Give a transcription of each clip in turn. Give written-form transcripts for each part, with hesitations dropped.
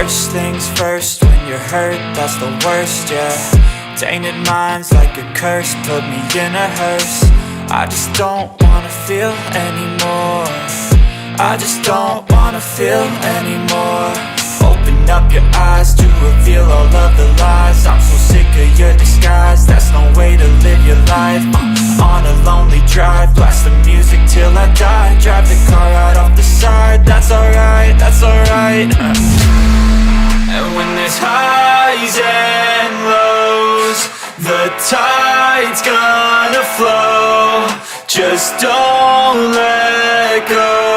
First things first, when you're hurt, that's the worst, yeah. Tainted minds like a curse, put me in a hearse. I just don't wanna feel anymore. I just don't wanna feel anymore. Open up your eyes to reveal all of the lies. I'm so sick of your disguise, that's no way to live your life. On a lonely drive, blast the music till I die. Drive the car right off the side, that's alright, that's alright. And when there's highs and lows, the tide's gonna flow. Just don't let go.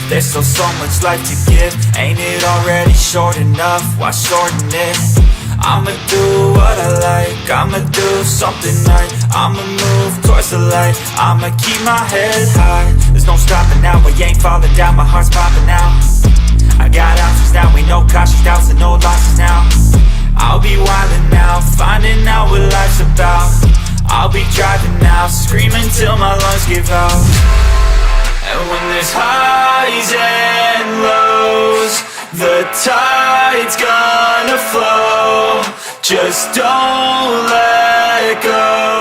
There's still so much life to give. Ain't it already short enough? Why shorten it? I'ma do what I like, I'ma do something right, I'ma move towards the light, I'ma keep my head high. There's no stopping now, I ain't falling down, my heart's popping out. I got options now, ain't no cautious doubts and no losses now. I'll be wildin' now, finding out what life's about. I'll be driving now, screaming till my lungs give out. And when there's highs and lows, the tide's gonna flow. Just don't let go.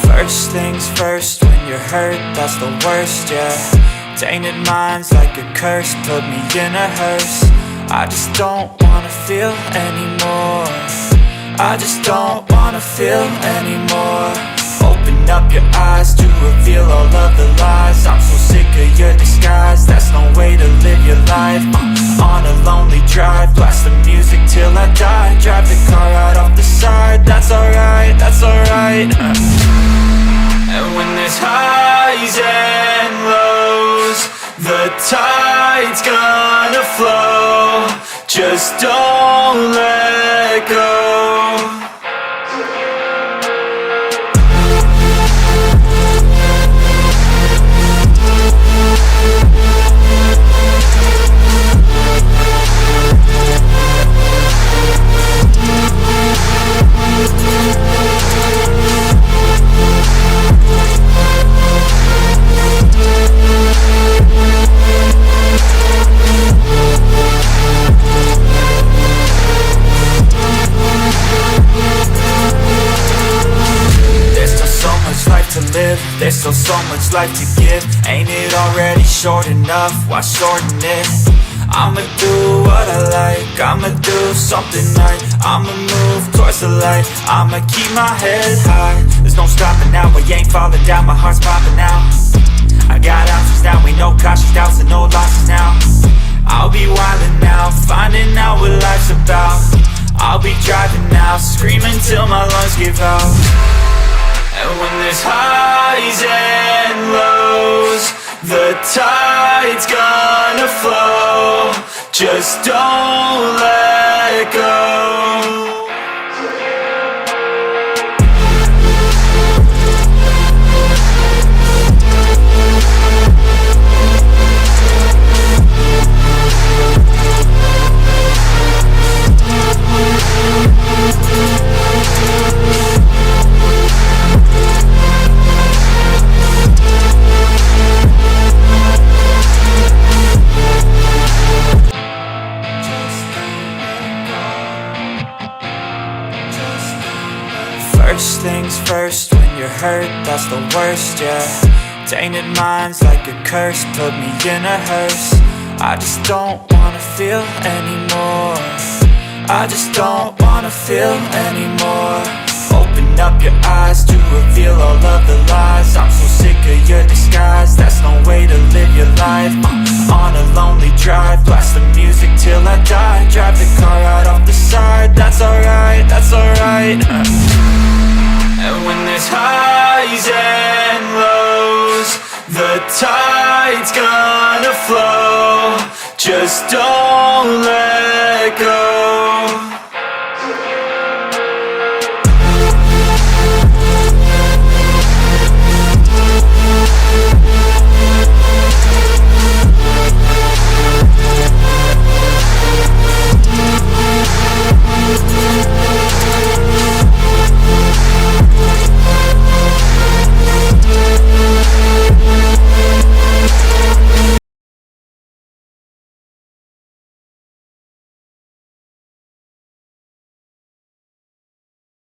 First things first, when you're hurt, that's the worst, yeah. Tainted minds like a curse, put me in a hearse. I just don't wanna feel anymore. I just don't wanna feel anymore. Open up your eyes to reveal all of the lies. I'm so sick of your disguise, that's no way to live your life. On a lonely drive, blast the music till I die. Drive the car right off the side, that's alright, that's alright. And when there's highs and lows, the tide's gonna flow. Just don't let go. There's still so much life to give. Ain't it already short enough? Why shorten it? I'ma do what I like, I'ma do something right, I'ma move towards the light, I'ma keep my head high. There's no stopping now, I ain't falling down, my heart's popping out. I got options now, ain't no cautious doubts and no losses now. I'll be wildin' now, finding out what life's about. I'll be driving now, screaming till my lungs give out. And when there's highs and lows, the tide's gonna flow. Just don't let go. hurt, that's the worst, yeah. Tainted minds like a curse, put me in a hearse. I just don't wanna feel anymore. I just don't wanna feel anymore. Open up your eyes to reveal all of the lies. I'm so sick of your disguise, that's no way to live your life. On a lonely drive, blast the music till I die. Drive the car right off the side, that's alright, that's alright. And when there's highs and lows, the tide's gonna flow. Just don't let go.